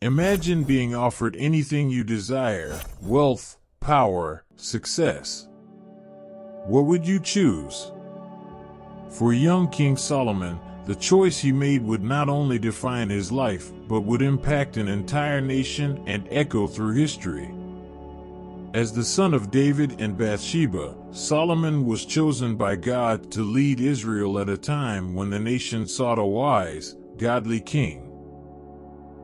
Imagine being offered anything you desire: wealth, power, success. What would you choose? For young King Solomon, the choice he made would not only define his life, but would impact an entire nation and echo through history. As the son of David and Bathsheba, Solomon was chosen by God to lead Israel at a time when the nation sought a wise, godly king.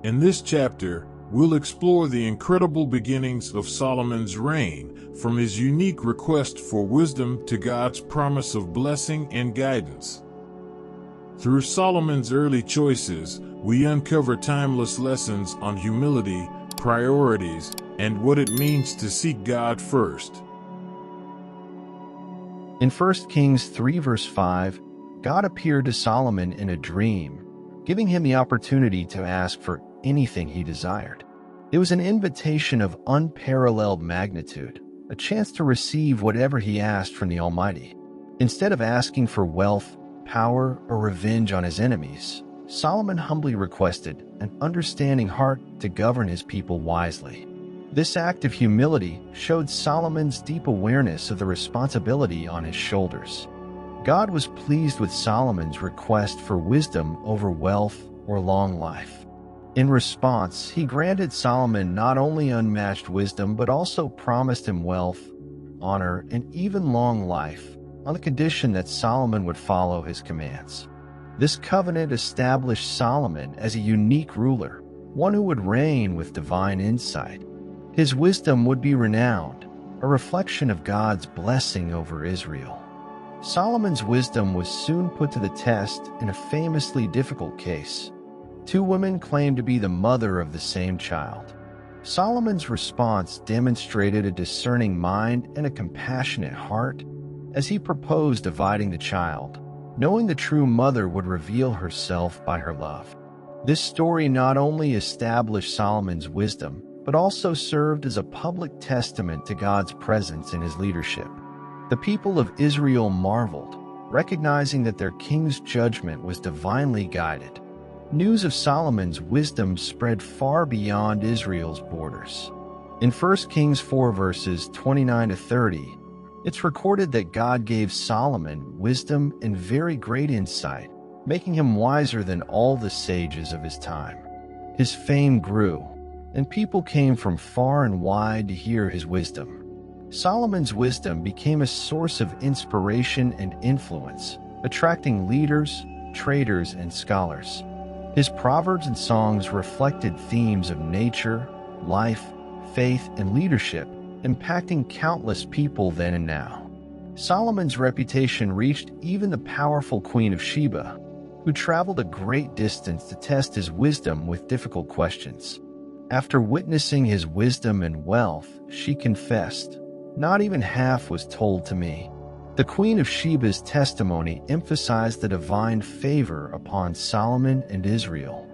In this chapter, we'll explore the incredible beginnings of Solomon's reign, from his unique request for wisdom to God's promise of blessing and guidance. Through Solomon's early choices, we uncover timeless lessons on humility, priorities, and what it means to seek God first. In 1 Kings 3 verse 5, God appeared to Solomon in a dream, giving him the opportunity to ask for anything he desired. It was an invitation of unparalleled magnitude, a chance to receive whatever he asked from the Almighty. Instead of asking for wealth, power, or revenge on his enemies, Solomon humbly requested an understanding heart to govern his people wisely. This act of humility showed Solomon's deep awareness of the responsibility on his shoulders. God was pleased with Solomon's request for wisdom over wealth or long life. In response, he granted Solomon not only unmatched wisdom but also promised him wealth, honor, and even long life, on the condition that Solomon would follow his commands. This covenant established Solomon as a unique ruler, one who would reign with divine insight. His wisdom would be renowned, a reflection of God's blessing over Israel. Solomon's wisdom was soon put to the test in a famously difficult case. Two women claimed to be the mother of the same child. Solomon's response demonstrated a discerning mind and a compassionate heart as he proposed dividing the child, knowing the true mother would reveal herself by her love. This story not only established Solomon's wisdom, but also served as a public testament to God's presence in his leadership. The people of Israel marveled, recognizing that their king's judgment was divinely guided. News of Solomon's wisdom spread far beyond Israel's borders. In 1 Kings 4 verses 29 to 30, it's recorded that God gave Solomon wisdom and very great insight, making him wiser than all the sages of his time. His fame grew, and people came from far and wide to hear his wisdom. Solomon's wisdom became a source of inspiration and influence, attracting leaders, traders, and scholars. His proverbs and songs reflected themes of nature, life, faith, and leadership, impacting countless people then and now. Solomon's reputation reached even the powerful Queen of Sheba, who traveled a great distance to test his wisdom with difficult questions. After witnessing his wisdom and wealth, she confessed, "Not even half was told to me." The Queen of Sheba's testimony emphasized the divine favor upon Solomon and Israel.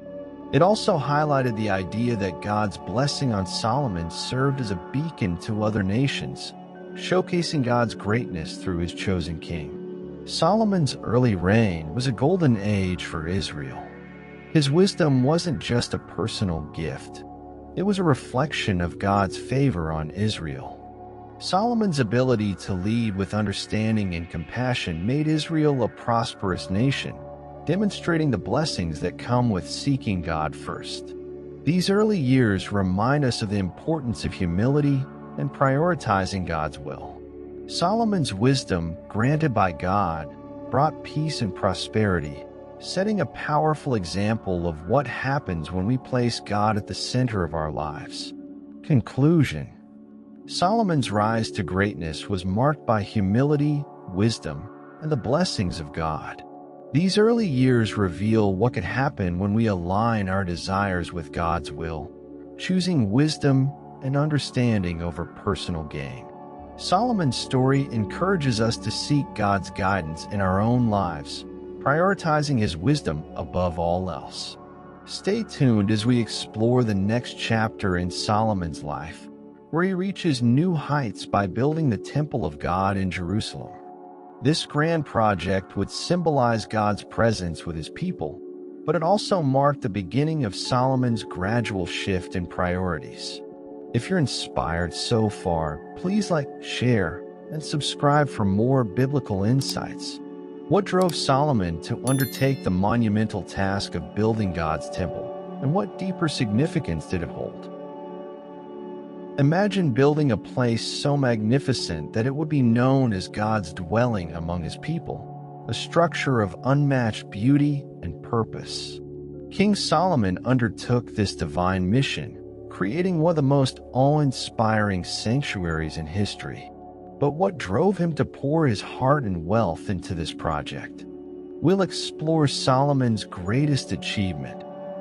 It also highlighted the idea that God's blessing on Solomon served as a beacon to other nations, showcasing God's greatness through his chosen king. Solomon's early reign was a golden age for Israel. His wisdom wasn't just a personal gift. It was a reflection of God's favor on Israel. Solomon's ability to lead with understanding and compassion made Israel a prosperous nation, demonstrating the blessings that come with seeking God first. These early years remind us of the importance of humility and prioritizing God's will. Solomon's wisdom, granted by God, brought peace and prosperity, setting a powerful example of what happens when we place God at the center of our lives. Conclusion: Solomon's rise to greatness was marked by humility, wisdom, and the blessings of God. These early years reveal what could happen when we align our desires with God's will, choosing wisdom and understanding over personal gain. Solomon's story encourages us to seek God's guidance in our own lives, prioritizing his wisdom above all else. Stay tuned as we explore the next chapter in Solomon's life, where he reaches new heights by building the Temple of God in Jerusalem. This grand project would symbolize God's presence with his people, but it also marked the beginning of Solomon's gradual shift in priorities. If you're inspired so far, please like, share, and subscribe for more biblical insights. What drove Solomon to undertake the monumental task of building God's temple, and what deeper significance did it hold? Imagine building a place so magnificent that it would be known as God's dwelling among his people, a structure of unmatched beauty and purpose. King Solomon undertook this divine mission, creating one of the most awe-inspiring sanctuaries in history. But what drove him to pour his heart and wealth into this project? We'll explore Solomon's greatest achievement,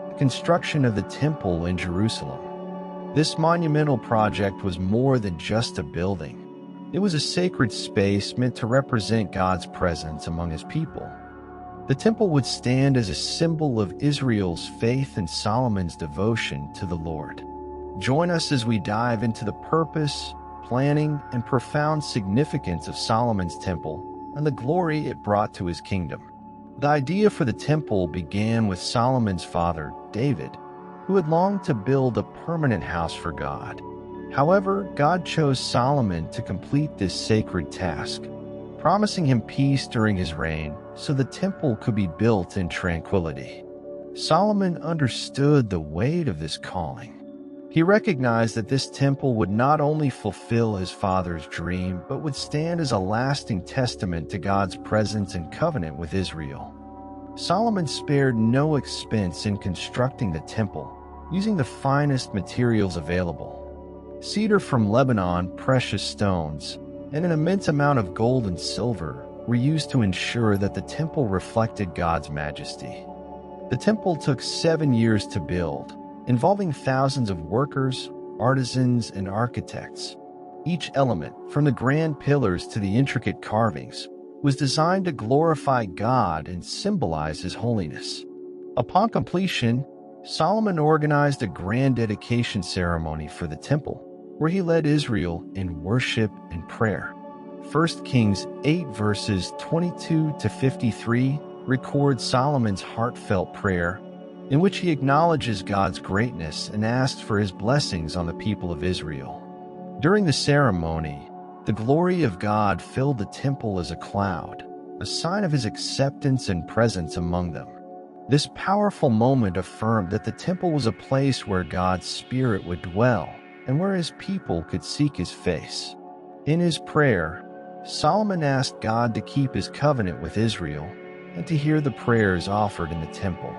the construction of the Temple in Jerusalem. This monumental project was more than just a building. It was a sacred space meant to represent God's presence among his people. The temple would stand as a symbol of Israel's faith and Solomon's devotion to the Lord. Join us as we dive into the purpose, planning, and profound significance of Solomon's temple and the glory it brought to his kingdom. The idea for the temple began with Solomon's father, David, who had longed to build a permanent house for God. However, God chose Solomon to complete this sacred task, promising him peace during his reign so the temple could be built in tranquility. Solomon understood the weight of this calling. He recognized that this temple would not only fulfill his father's dream, but would stand as a lasting testament to God's presence and covenant with Israel. Solomon spared no expense in constructing the temple, using the finest materials available. Cedar from Lebanon, precious stones, and an immense amount of gold and silver were used to ensure that the temple reflected God's majesty. The temple took 7 years to build, involving thousands of workers, artisans, and architects. Each element, from the grand pillars to the intricate carvings, was designed to glorify God and symbolize his holiness. Upon completion, Solomon organized a grand dedication ceremony for the temple, where he led Israel in worship and prayer. 1 Kings 8 verses 22 to 53 record Solomon's heartfelt prayer, in which he acknowledges God's greatness and asks for his blessings on the people of Israel. During the ceremony, the glory of God filled the temple as a cloud, a sign of his acceptance and presence among them. This powerful moment affirmed that the temple was a place where God's Spirit would dwell and where his people could seek his face. In his prayer, Solomon asked God to keep his covenant with Israel and to hear the prayers offered in the temple.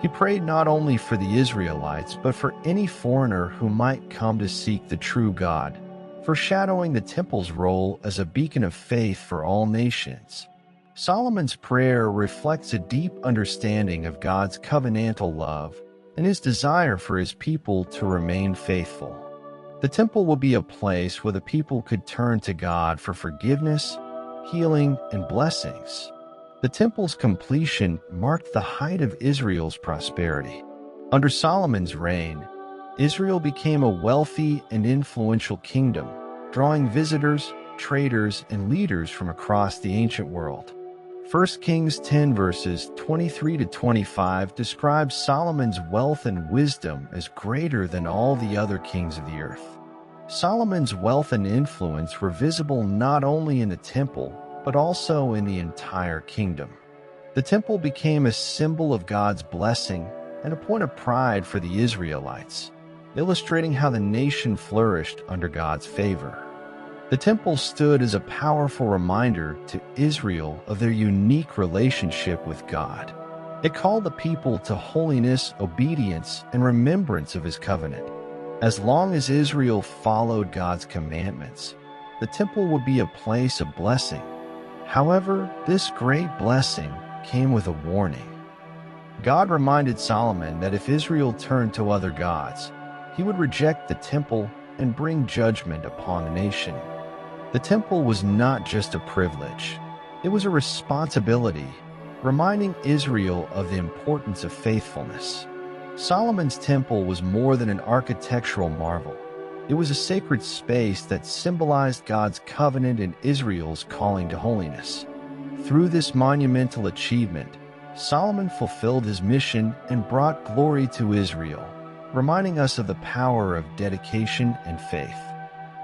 He prayed not only for the Israelites, but for any foreigner who might come to seek the true God, foreshadowing the temple's role as a beacon of faith for all nations. Solomon's prayer reflects a deep understanding of God's covenantal love and his desire for his people to remain faithful. The temple will be a place where the people could turn to God for forgiveness, healing, and blessings. The temple's completion marked the height of Israel's prosperity. Under Solomon's reign, Israel became a wealthy and influential kingdom, drawing visitors, traders, and leaders from across the ancient world. 1 Kings 10 verses 23 to 25 describes Solomon's wealth and wisdom as greater than all the other kings of the earth. Solomon's wealth and influence were visible not only in the temple, but also in the entire kingdom. The temple became a symbol of God's blessing and a point of pride for the Israelites, illustrating how the nation flourished under God's favor. The temple stood as a powerful reminder to Israel of their unique relationship with God. It called the people to holiness, obedience, and remembrance of his covenant. As long as Israel followed God's commandments, the temple would be a place of blessing. However, this great blessing came with a warning. God reminded Solomon that if Israel turned to other gods, he would reject the temple and bring judgment upon the nation. The temple was not just a privilege, it was a responsibility, reminding Israel of the importance of faithfulness. Solomon's temple was more than an architectural marvel. It was a sacred space that symbolized God's covenant and Israel's calling to holiness. Through this monumental achievement, Solomon fulfilled his mission and brought glory to Israel, reminding us of the power of dedication and faith.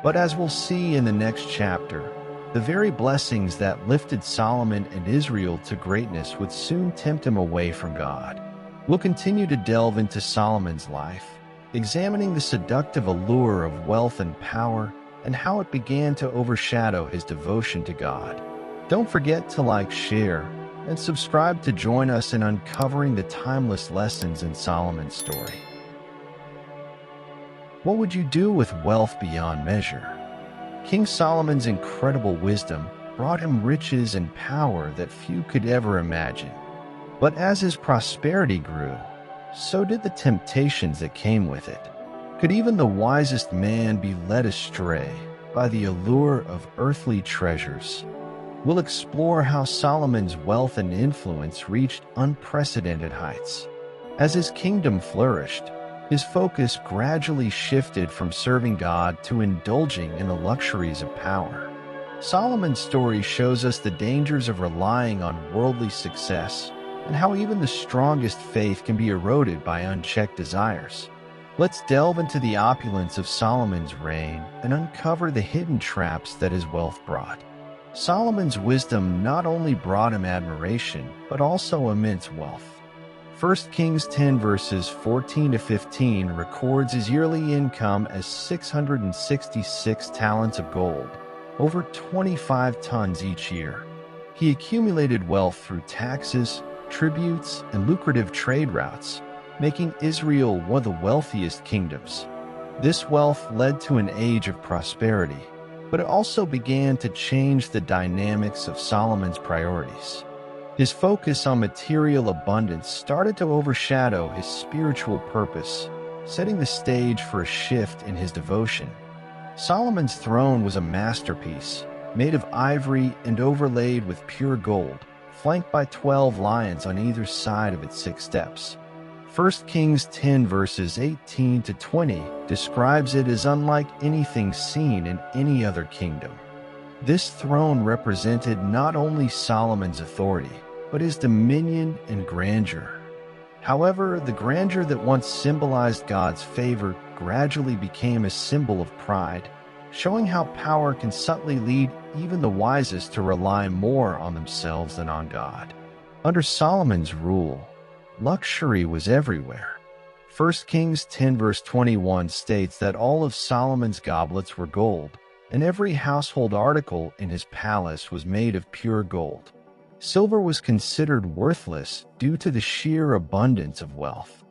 But as we'll see in the next chapter, the very blessings that lifted Solomon and Israel to greatness would soon tempt him away from God. We'll continue to delve into Solomon's life, examining the seductive allure of wealth and power and how it began to overshadow his devotion to God. Don't forget to like, share, and subscribe to join us in uncovering the timeless lessons in Solomon's story. What would you do with wealth beyond measure? King Solomon's incredible wisdom brought him riches and power that few could ever imagine. But as his prosperity grew, so did the temptations that came with it. Could even the wisest man be led astray by the allure of earthly treasures? We'll explore how Solomon's wealth and influence reached unprecedented heights. As his kingdom flourished, his focus gradually shifted from serving God to indulging in the luxuries of power. Solomon's story shows us the dangers of relying on worldly success and how even the strongest faith can be eroded by unchecked desires. Let's delve into the opulence of Solomon's reign and uncover the hidden traps that his wealth brought. Solomon's wisdom not only brought him admiration, but also immense wealth. 1 Kings 10 verses 14 to 15 records his yearly income as 666 talents of gold, over 25 tons each year. He accumulated wealth through taxes, tributes, and lucrative trade routes, making Israel one of the wealthiest kingdoms. This wealth led to an age of prosperity, but it also began to change the dynamics of Solomon's priorities. His focus on material abundance started to overshadow his spiritual purpose, setting the stage for a shift in his devotion. Solomon's throne was a masterpiece, made of ivory and overlaid with pure gold, flanked by 12 lions on either side of its 6 steps. 1 Kings 10 verses 18 to 20 describes it as unlike anything seen in any other kingdom. This throne represented not only Solomon's authority, but his dominion and grandeur. However, the grandeur that once symbolized God's favor gradually became a symbol of pride, showing how power can subtly lead even the wisest to rely more on themselves than on God. Under Solomon's rule, luxury was everywhere. 1 Kings 10 verse 21 states that all of Solomon's goblets were gold, and every household article in his palace was made of pure gold. Silver was considered worthless due to the sheer abundance of wealth.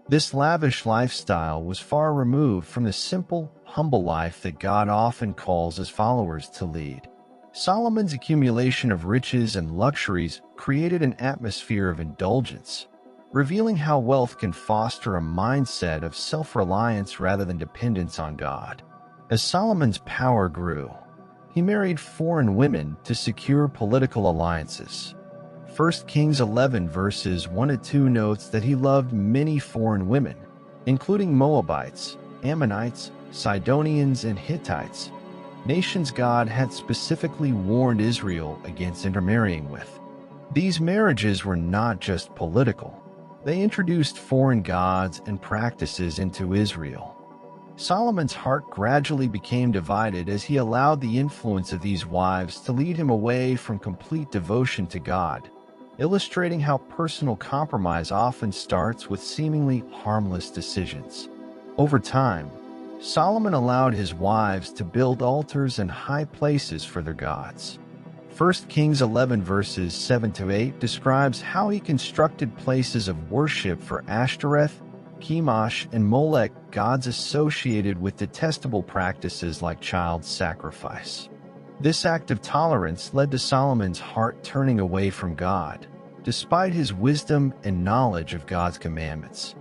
This lavish lifestyle was far removed from the simple, humble life that God often calls his followers to lead. Solomon's accumulation of riches and luxuries created an atmosphere of indulgence, revealing how wealth can foster a mindset of self-reliance rather than dependence on God. As Solomon's power grew, he married foreign women to secure political alliances. 1 Kings 11 verses 1 to 2 notes that he loved many foreign women, including Moabites, Ammonites, Sidonians, and Hittites, nations God had specifically warned Israel against intermarrying with. These marriages were not just political. They introduced foreign gods and practices into Israel. Solomon's heart gradually became divided as he allowed the influence of these wives to lead him away from complete devotion to God, illustrating how personal compromise often starts with seemingly harmless decisions. Over time, Solomon allowed his wives to build altars and high places for their gods. 1 Kings 11 verses 7 to 8 describes how he constructed places of worship for Ashtoreth, Chemosh, and Molech, gods associated with detestable practices like child sacrifice. This act of tolerance led to Solomon's heart turning away from God, despite his wisdom and knowledge of God's commandments.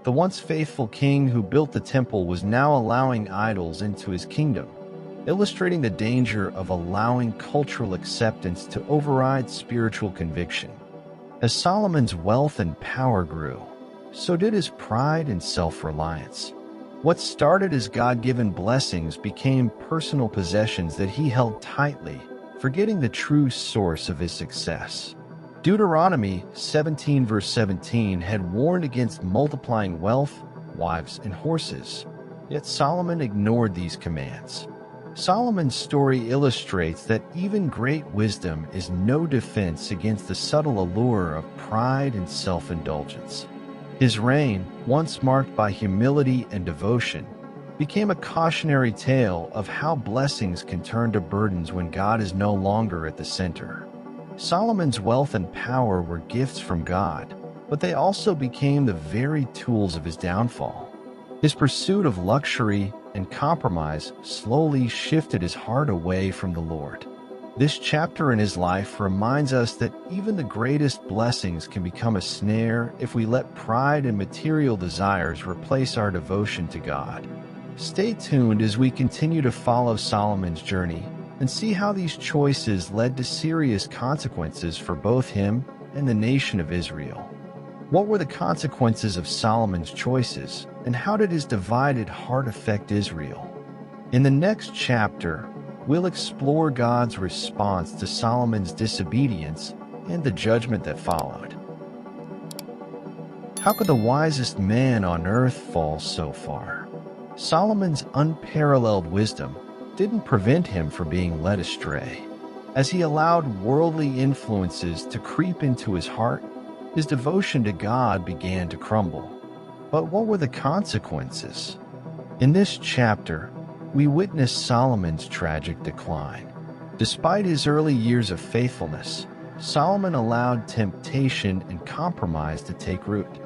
The once faithful king who built the temple was now allowing idols into his kingdom, illustrating the danger of allowing cultural acceptance to override spiritual conviction. As Solomon's wealth and power grew, so did his pride and self-reliance. What started as God-given blessings became personal possessions that he held tightly, forgetting the true source of his success. Deuteronomy 17 verse 17 had warned against multiplying wealth, wives, and horses, yet Solomon ignored these commands. Solomon's story illustrates that even great wisdom is no defense against the subtle allure of pride and self-indulgence. His reign, once marked by humility and devotion, became a cautionary tale of how blessings can turn to burdens when God is no longer at the center. Solomon's wealth and power were gifts from God, but they also became the very tools of his downfall. His pursuit of luxury and compromise slowly shifted his heart away from the Lord. This chapter in his life reminds us that even the greatest blessings can become a snare if we let pride and material desires replace our devotion to God. Stay tuned as we continue to follow Solomon's journey and see how these choices led to serious consequences for both him and the nation of Israel. What were the consequences of Solomon's choices, and how did his divided heart affect Israel? In the next chapter, we'll explore God's response to Solomon's disobedience and the judgment that followed. How could the wisest man on earth fall so far? Solomon's unparalleled wisdom didn't prevent him from being led astray. As he allowed worldly influences to creep into his heart, his devotion to God began to crumble. But what were the consequences? In this chapter, we witness Solomon's tragic decline. Despite his early years of faithfulness, Solomon allowed temptation and compromise to take root.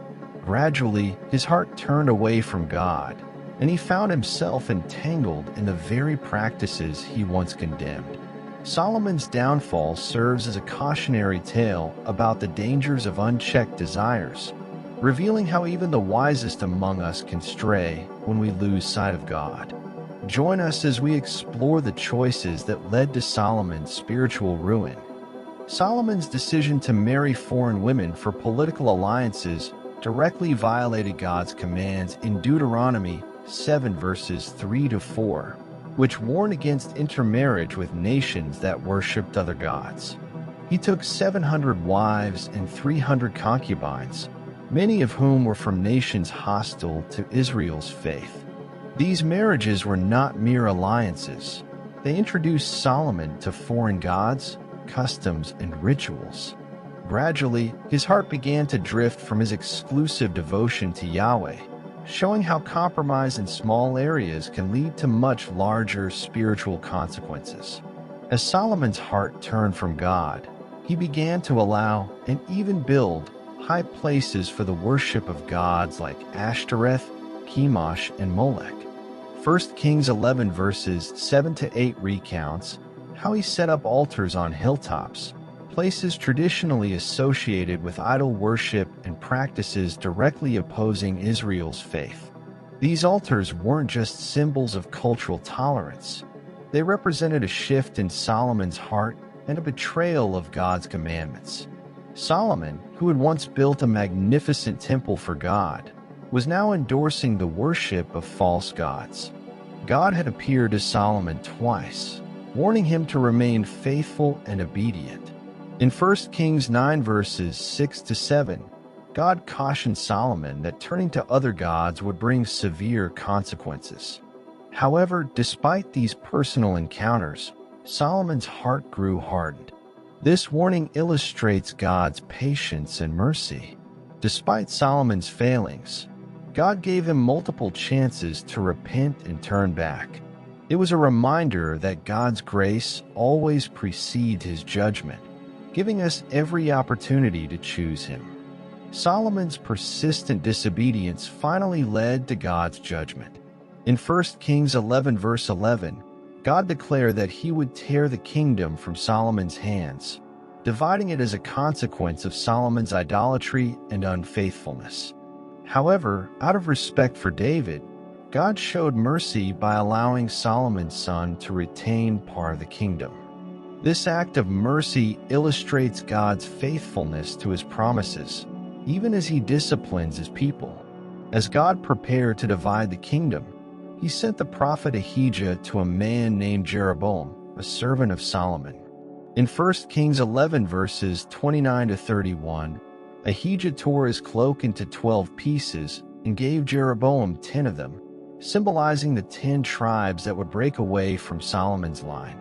Gradually, his heart turned away from God, and he found himself entangled in the very practices he once condemned. Solomon's downfall serves as a cautionary tale about the dangers of unchecked desires, revealing how even the wisest among us can stray when we lose sight of God. Join us as we explore the choices that led to Solomon's spiritual ruin. Solomon's decision to marry foreign women for political alliances directly violated God's commands in Deuteronomy 7 verses 3 to 4, which warned against intermarriage with nations that worshipped other gods. He took 700 wives and 300 concubines, many of whom were from nations hostile to Israel's faith. These marriages were not mere alliances. They introduced Solomon to foreign gods, customs, and rituals. Gradually, his heart began to drift from his exclusive devotion to Yahweh, showing how compromise in small areas can lead to much larger spiritual consequences. As Solomon's heart turned from God, he began to allow and even build high places for the worship of gods like Ashtoreth, Chemosh, and Molech. 1 Kings 11 verses 7 to 8 recounts how he set up altars on hilltops, places traditionally associated with idol worship and practices directly opposing Israel's faith. These altars weren't just symbols of cultural tolerance. They represented a shift in Solomon's heart and a betrayal of God's commandments. Solomon, who had once built a magnificent temple for God, was now endorsing the worship of false gods. God had appeared to Solomon twice, warning him to remain faithful and obedient. In 1 Kings 9 verses 6 to 7, God cautioned Solomon that turning to other gods would bring severe consequences. However, despite these personal encounters, Solomon's heart grew hardened. This warning illustrates God's patience and mercy. Despite Solomon's failings, God gave him multiple chances to repent and turn back. It was a reminder that God's grace always precedes his judgment, giving us every opportunity to choose him. Solomon's persistent disobedience finally led to God's judgment. In 1 Kings 11 verse 11, God declared that he would tear the kingdom from Solomon's hands, dividing it as a consequence of Solomon's idolatry and unfaithfulness. However, out of respect for David, God showed mercy by allowing Solomon's son to retain part of the kingdom. This act of mercy illustrates God's faithfulness to his promises, even as he disciplines his people. As God prepared to divide the kingdom, he sent the prophet Ahijah to a man named Jeroboam, a servant of Solomon. In 1 Kings 11 verses 29 to 31, Ahijah tore his cloak into 12 pieces and gave Jeroboam 10 of them, symbolizing the 10 tribes that would break away from Solomon's line.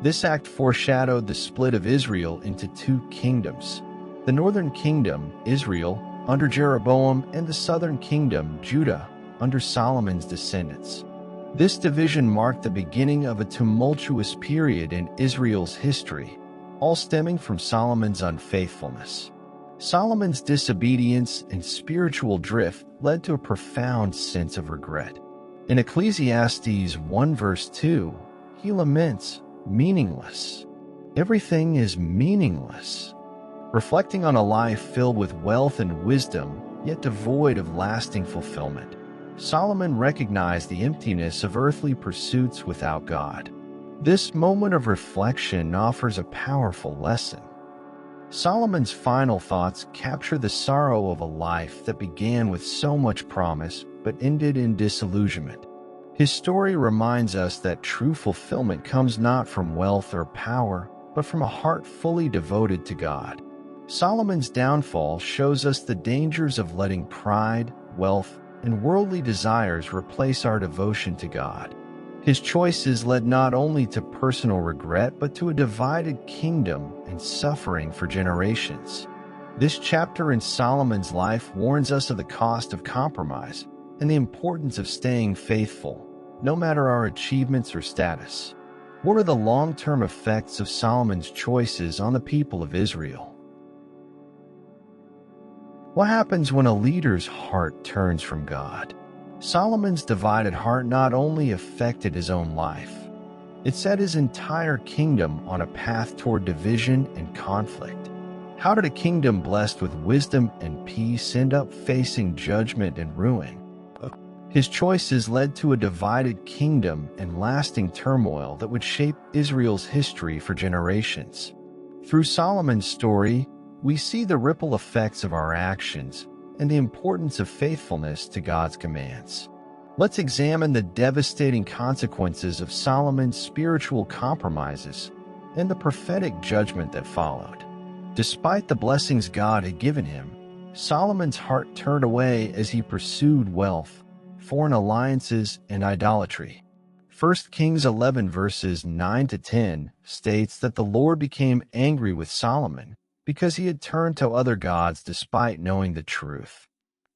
This act foreshadowed the split of Israel into 2 kingdoms: the northern kingdom, Israel, under Jeroboam, and the southern kingdom, Judah, under Solomon's descendants. This division marked the beginning of a tumultuous period in Israel's history, all stemming from Solomon's unfaithfulness. Solomon's disobedience and spiritual drift led to a profound sense of regret. In Ecclesiastes 1 verse 2, he laments, "Meaningless. Everything is meaningless." Reflecting on a life filled with wealth and wisdom, yet devoid of lasting fulfillment, Solomon recognized the emptiness of earthly pursuits without God. This moment of reflection offers a powerful lesson. Solomon's final thoughts capture the sorrow of a life that began with so much promise but ended in disillusionment. His story reminds us that true fulfillment comes not from wealth or power, but from a heart fully devoted to God. Solomon's downfall shows us the dangers of letting pride, wealth, and worldly desires replace our devotion to God. His choices led not only to personal regret, but to a divided kingdom and suffering for generations. This chapter in Solomon's life warns us of the cost of compromise and the importance of staying faithful, no matter our achievements or status. What are the long-term effects of Solomon's choices on the people of Israel? What happens when a leader's heart turns from God? Solomon's divided heart not only affected his own life, it set his entire kingdom on a path toward division and conflict. How did a kingdom blessed with wisdom and peace end up facing judgment and ruin? His choices led to a divided kingdom and lasting turmoil that would shape Israel's history for generations. Through Solomon's story, we see the ripple effects of our actions and the importance of faithfulness to God's commands. Let's examine the devastating consequences of Solomon's spiritual compromises and the prophetic judgment that followed. Despite the blessings God had given him, Solomon's heart turned away as he pursued wealth, foreign alliances, and idolatry. 1 Kings 11 verses 9 to 10 states that the Lord became angry with Solomon because he had turned to other gods despite knowing the truth.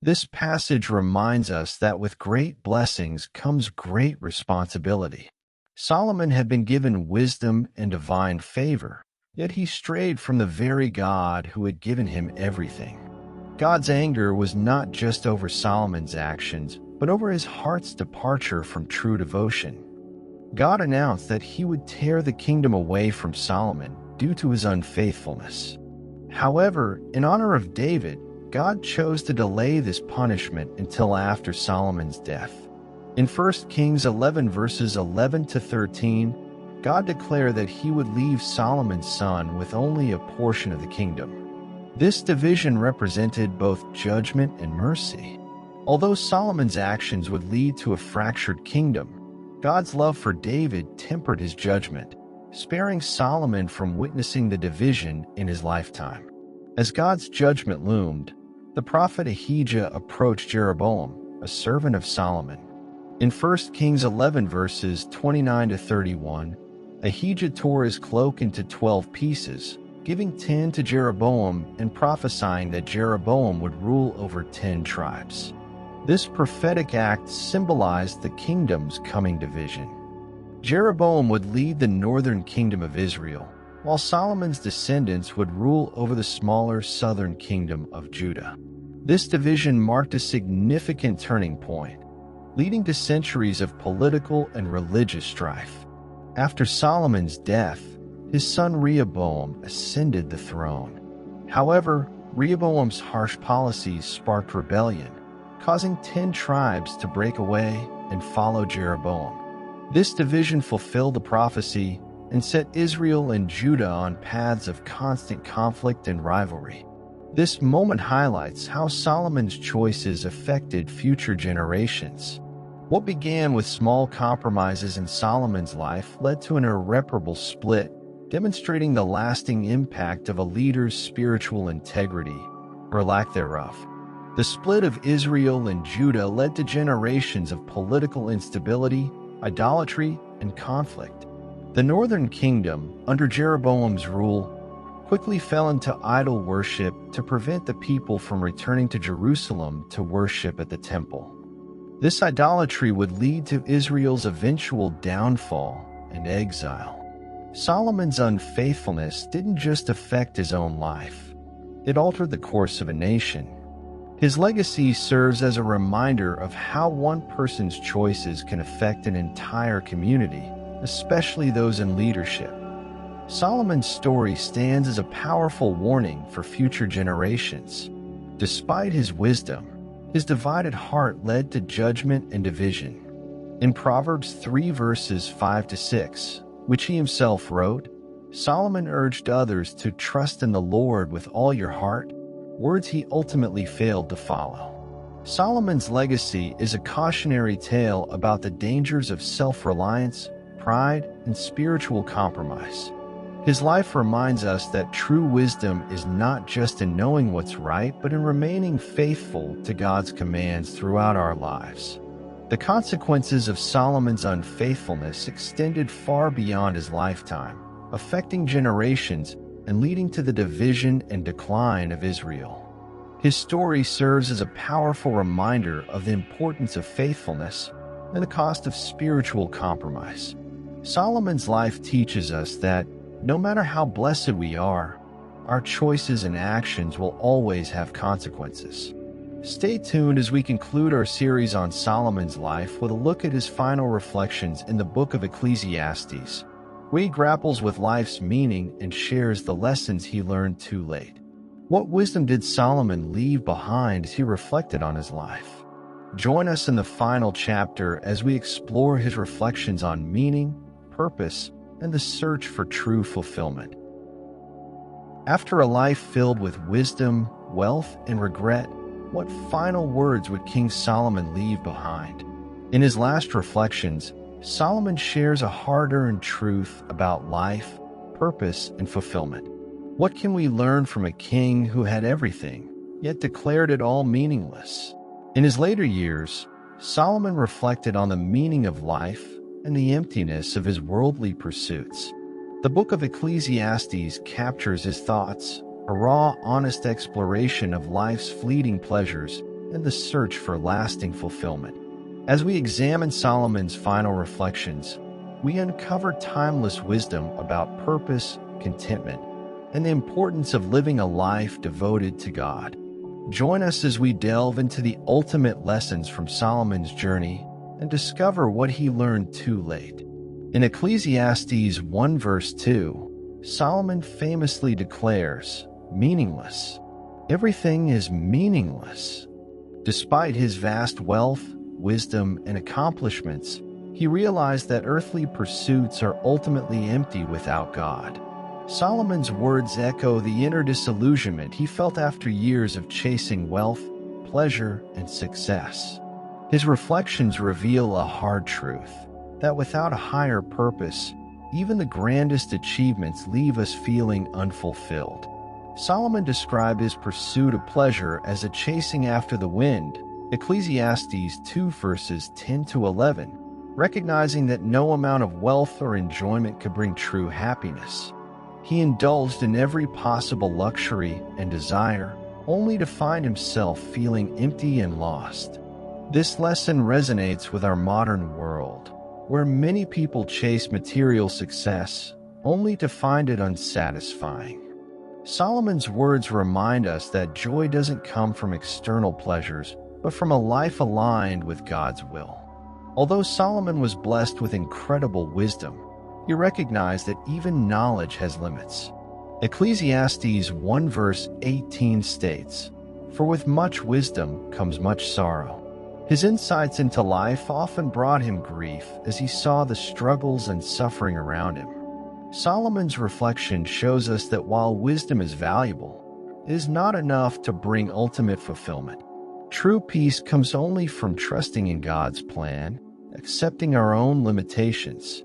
This passage reminds us that with great blessings comes great responsibility. Solomon had been given wisdom and divine favor, yet he strayed from the very God who had given him everything. God's anger was not just over Solomon's actions, but over his heart's departure from true devotion. God announced that he would tear the kingdom away from Solomon due to his unfaithfulness. However, in honor of David, God chose to delay this punishment until after Solomon's death. In 1 Kings 11 verses 11 to 13, God declared that he would leave Solomon's son with only a portion of the kingdom. This division represented both judgment and mercy. Although Solomon's actions would lead to a fractured kingdom, God's love for David tempered his judgment, sparing Solomon from witnessing the division in his lifetime. As God's judgment loomed, the prophet Ahijah approached Jeroboam, a servant of Solomon. In 1 Kings 11 verses 29 to 31, Ahijah tore his cloak into 12 pieces, giving 10 to Jeroboam and prophesying that Jeroboam would rule over 10 tribes. This prophetic act symbolized the kingdom's coming division. Jeroboam would lead the northern kingdom of Israel, while Solomon's descendants would rule over the smaller southern kingdom of Judah. This division marked a significant turning point, leading to centuries of political and religious strife. After Solomon's death, his son Rehoboam ascended the throne. However, Rehoboam's harsh policies sparked rebellion, causing 10 tribes to break away and follow Jeroboam. This division fulfilled the prophecy and set Israel and Judah on paths of constant conflict and rivalry. This moment highlights how Solomon's choices affected future generations. What began with small compromises in Solomon's life led to an irreparable split, demonstrating the lasting impact of a leader's spiritual integrity, or lack thereof. The split of Israel and Judah led to generations of political instability, idolatry, and conflict. The northern kingdom, under Jeroboam's rule, quickly fell into idol worship to prevent the people from returning to Jerusalem to worship at the temple. This idolatry would lead to Israel's eventual downfall and exile. Solomon's unfaithfulness didn't just affect his own life. It altered the course of a nation. His legacy serves as a reminder of how one person's choices can affect an entire community, especially those in leadership. Solomon's story stands as a powerful warning for future generations. Despite his wisdom, his divided heart led to judgment and division. In Proverbs 3 verses 5-6, which he himself wrote, Solomon urged others to trust in the Lord with all your heart, words he ultimately failed to follow. Solomon's legacy is a cautionary tale about the dangers of self-reliance, pride, and spiritual compromise. His life reminds us that true wisdom is not just in knowing what's right, but in remaining faithful to God's commands throughout our lives. The consequences of Solomon's unfaithfulness extended far beyond his lifetime, affecting generations and leading to the division and decline of Israel. His story serves as a powerful reminder of the importance of faithfulness and the cost of spiritual compromise. Solomon's life teaches us that no matter how blessed we are, our choices and actions will always have consequences. Stay tuned as we conclude our series on Solomon's life with a look at his final reflections in the book of Ecclesiastes, where he grapples with life's meaning and shares the lessons he learned too late. What wisdom did Solomon leave behind as he reflected on his life? Join us in the final chapter as we explore his reflections on meaning, purpose, and the search for true fulfillment. After a life filled with wisdom, wealth, and regret, what final words would King Solomon leave behind? In his last reflections, Solomon shares a hard-earned truth about life, purpose, and fulfillment. What can we learn from a king who had everything, yet declared it all meaningless? In his later years, Solomon reflected on the meaning of life and the emptiness of his worldly pursuits. The book of Ecclesiastes captures his thoughts, a raw, honest exploration of life's fleeting pleasures and the search for lasting fulfillment. As we examine Solomon's final reflections, we uncover timeless wisdom about purpose, contentment, and the importance of living a life devoted to God. Join us as we delve into the ultimate lessons from Solomon's journey and discover what he learned too late. In Ecclesiastes 1 verse 2, Solomon famously declares, "Meaningless. Everything is meaningless." Despite his vast wealth, wisdom, and accomplishments, he realized that earthly pursuits are ultimately empty without God. Solomon's words echo the inner disillusionment he felt after years of chasing wealth, pleasure, and success. His reflections reveal a hard truth, that without a higher purpose, even the grandest achievements leave us feeling unfulfilled. Solomon described his pursuit of pleasure as a chasing after the wind, Ecclesiastes 2 verses 10-11, recognizing that no amount of wealth or enjoyment could bring true happiness. He indulged in every possible luxury and desire, only to find himself feeling empty and lost. This lesson resonates with our modern world, where many people chase material success only to find it unsatisfying. Solomon's words remind us that joy doesn't come from external pleasures, but from a life aligned with God's will. Although Solomon was blessed with incredible wisdom, he recognized that even knowledge has limits. Ecclesiastes 1 verse 18 states, "For with much wisdom comes much sorrow." His insights into life often brought him grief as he saw the struggles and suffering around him. Solomon's reflection shows us that while wisdom is valuable, it is not enough to bring ultimate fulfillment. True peace comes only from trusting in God's plan, accepting our own limitations.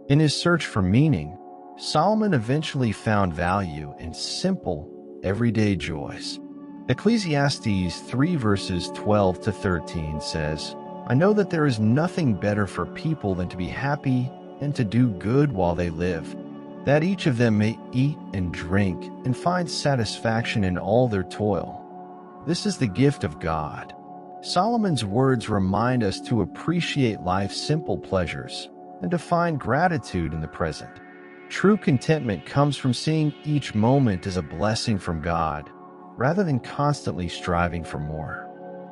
In his search for meaning, Solomon eventually found value in simple, everyday joys. Ecclesiastes 3 verses 12 to 13 says, "I know that there is nothing better for people than to be happy and to do good while they live, that each of them may eat and drink and find satisfaction in all their toil. This is the gift of God." Solomon's words remind us to appreciate life's simple pleasures and to find gratitude in the present. True contentment comes from seeing each moment as a blessing from God, rather than constantly striving for more.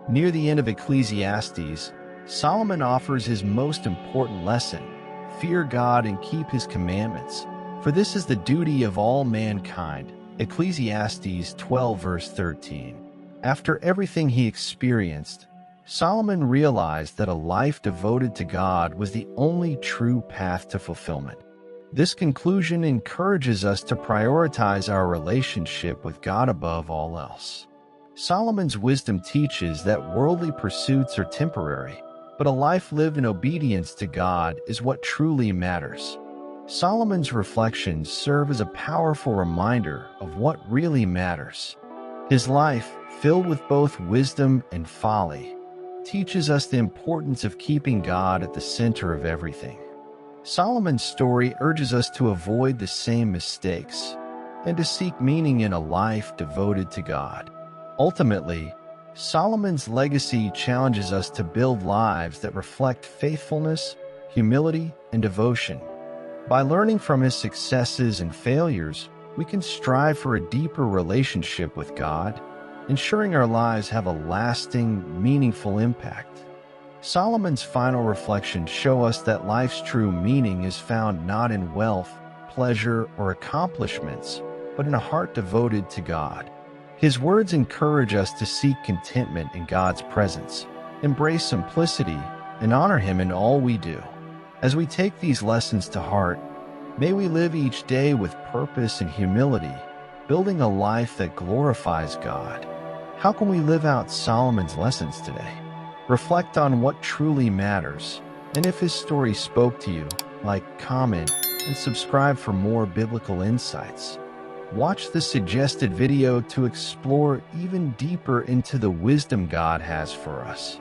Near the end of Ecclesiastes, Solomon offers his most important lesson: fear God and keep his commandments, for this is the duty of all mankind. Ecclesiastes 12 verse 13. After everything he experienced, Solomon realized that a life devoted to God was the only true path to fulfillment. This conclusion encourages us to prioritize our relationship with God above all else. Solomon's wisdom teaches that worldly pursuits are temporary, but a life lived in obedience to God is what truly matters. Solomon's reflections serve as a powerful reminder of what really matters. His life, filled with both wisdom and folly, teaches us the importance of keeping God at the center of everything. Solomon's story urges us to avoid the same mistakes and to seek meaning in a life devoted to God. Ultimately, Solomon's legacy challenges us to build lives that reflect faithfulness, humility, and devotion. By learning from his successes and failures, we can strive for a deeper relationship with God, ensuring our lives have a lasting, meaningful impact. Solomon's final reflections show us that life's true meaning is found not in wealth, pleasure, or accomplishments, but in a heart devoted to God. His words encourage us to seek contentment in God's presence, embrace simplicity, and honor Him in all we do. As we take these lessons to heart, may we live each day with purpose and humility, building a life that glorifies God. How can we live out Solomon's lessons today? Reflect on what truly matters, and if his story spoke to you, like, comment, and subscribe for more biblical insights. Watch the suggested video to explore even deeper into the wisdom God has for us.